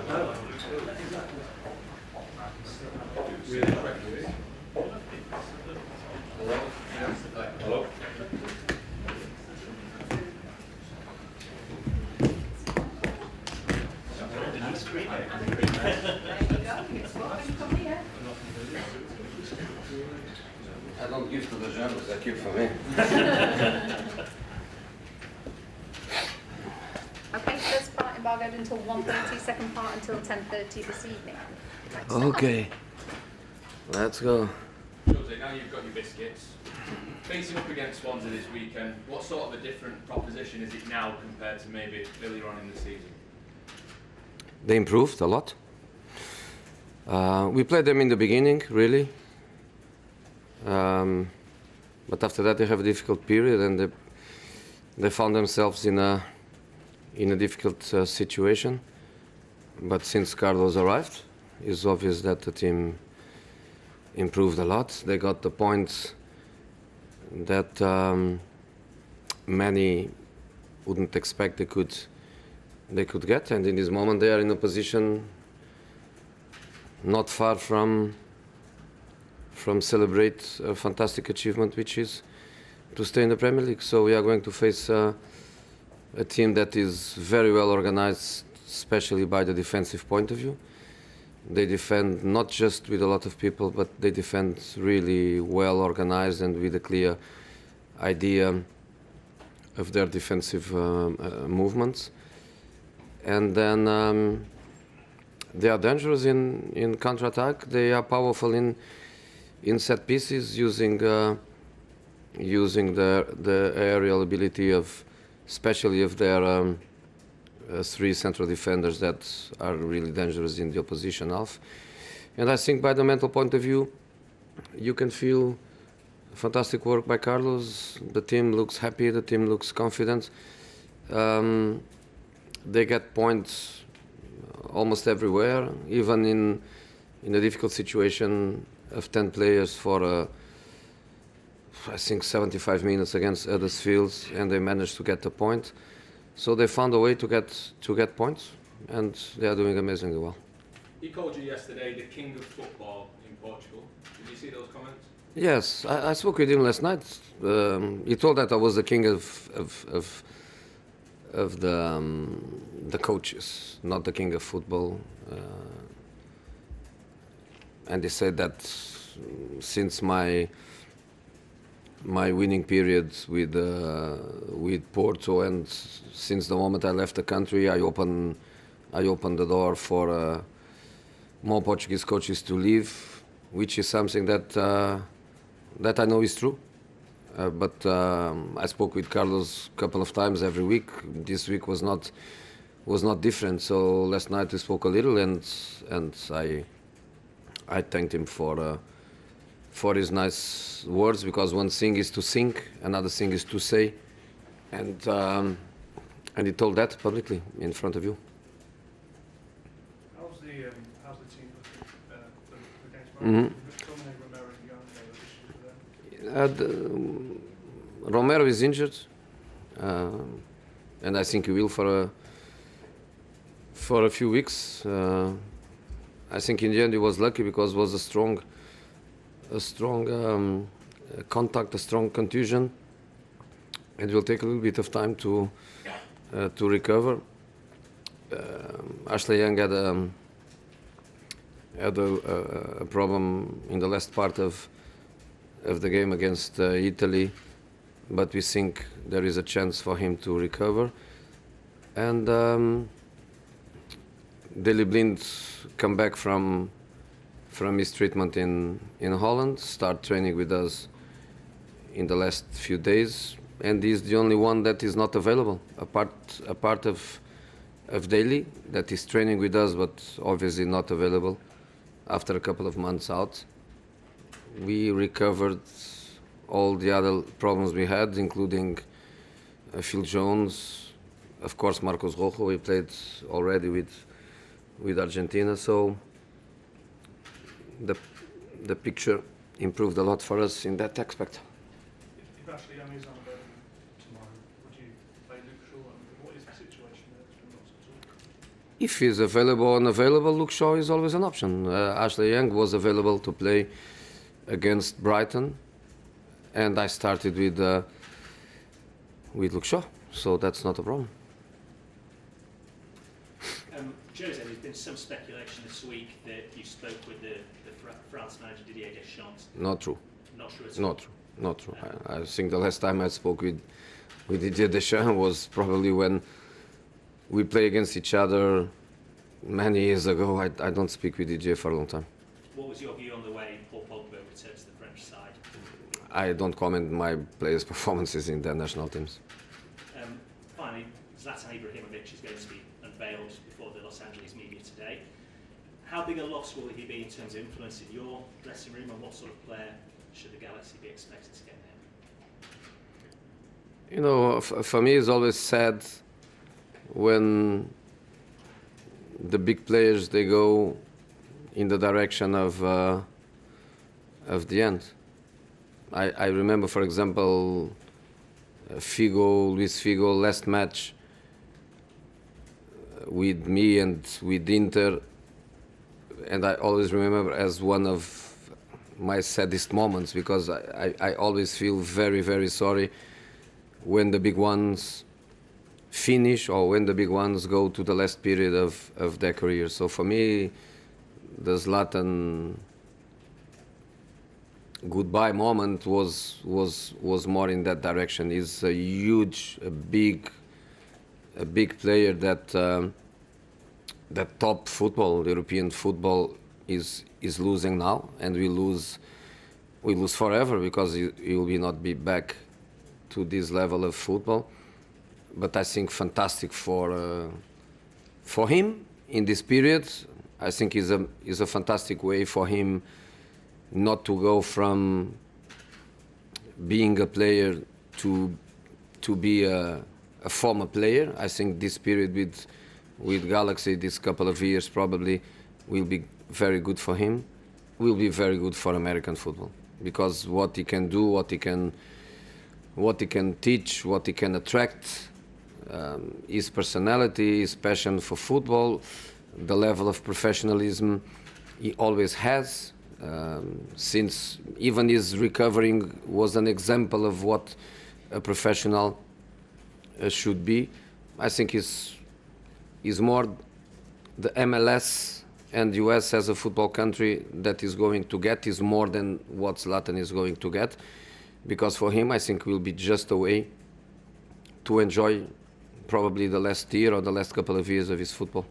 Hello. I don't give to the journalists, I keep for me. Okay, first part embargoed until 1:30, second part until 10:30 this evening. Okay, let's go. Jose, now you've got your biscuits. Facing up against Swansea this weekend, what sort of a different proposition is it now compared to maybe earlier on in the season? They improved a lot. We played them in the beginning, really. But after that they have a difficult period and they found themselves in a difficult situation. But since Carlos arrived, it's obvious that the team improved a lot. They got the points that many wouldn't expect they could get, and in this moment they are in a position not far from celebrate a fantastic achievement, which is to stay in the Premier League. So we are going to face a team that is very well organized, especially by the defensive point of view. They defend not just with a lot of people, but they defend really well organized and with a clear idea of their defensive movements. And then they are dangerous in counter-attack. They are powerful in set pieces, using the aerial ability of, especially of their three central defenders that are really dangerous in the opposition half. And I think by the mental point of view, you can feel fantastic work by Carlos. The team looks happy, the team looks confident. They get points almost everywhere, even in a difficult situation of 10 players for I think 75 minutes against Huddersfield, and they managed to get a point. So they found a way to get points, and they are doing amazingly well. He called you yesterday the king of football in Portugal. Did you see those comments? Yes, I spoke with him last night. He told that I was the king of the coaches, not the king of football. And he said that since my winning period with Porto, and since the moment I left the country, I opened the door for more Portuguese coaches to leave, which is something that I know is true. But I spoke with Carlos a couple of times every week. This week was not different. So last night we spoke a little, and I thanked him for his nice words, because one thing is to sing, another thing is to say, and he told that publicly in front of you. How's the team against Mm-hmm. Romero is injured, and I think he will for a few weeks. I think in the end he was lucky, because it was a strong contact, a strong contusion. It will take a little bit of time to recover. Ashley Young had a problem in the last part of the game against Italy, but we think there is a chance for him to recover. And Daley Blind come back from his treatment in Holland, start training with us in the last few days, and he's the only one that is not available, a part of Daley that is training with us, but obviously not available after a couple of months out. We recovered all the other problems we had, including Phil Jones, of course Marcos Rojo. He played already with Argentina, so the picture improved a lot for us in that aspect. If Ashley Young is unavailable tomorrow, would you play Luke Shaw? And what is the situation there? It's been lots of talk. If he's available or unavailable, Luke Shaw is always an option. Ashley Young was available to play against Brighton, and I started with Luke Shaw, so that's not a problem. Jose, there's been some speculation this week that you spoke with the France manager Didier Deschamps. Not true. Not true at all. Not true. Not true. I think the last time I spoke with Didier Deschamps was probably when we played against each other many years ago. I don't speak with Didier for a long time. What was your view on the way Paul Pogba returned to the French side? I don't comment my players' performances in their national teams. Finally, Zlatan Ibrahimovic is going to be unveiled before the Los Angeles media today. How big a loss will he be in terms of influence in your dressing room, and what sort of player should the Galaxy be expected to get there? You know, for me, it's always sad when the big players, they go in the direction of the end. I remember, for example, Luis Figo, last match with me and with Inter, and I always remember as one of my saddest moments, because I always feel very, very sorry when the big ones finish or when the big ones go to the last period of their career. So for me, the Zlatan goodbye moment was more in that direction. He's a huge, a big player that top football, European football, is losing now, and we lose forever, because he will not be back to this level of football. But I think fantastic for him in this period. I think is a fantastic way for him not to go from being a player to be a former player. I think this period with Galaxy, this couple of years, probably will be very good for him. Will be very good for American football, because what he can do, what he can teach, what he can attract, his personality, his passion for football, the level of professionalism he always has. Since even his recovering was an example of what a professional should be. I think he's more the MLS and US as a football country that is going to get is more than what Zlatan is going to get, because for him I think will be just a way to enjoy probably the last year or the last couple of years of his football.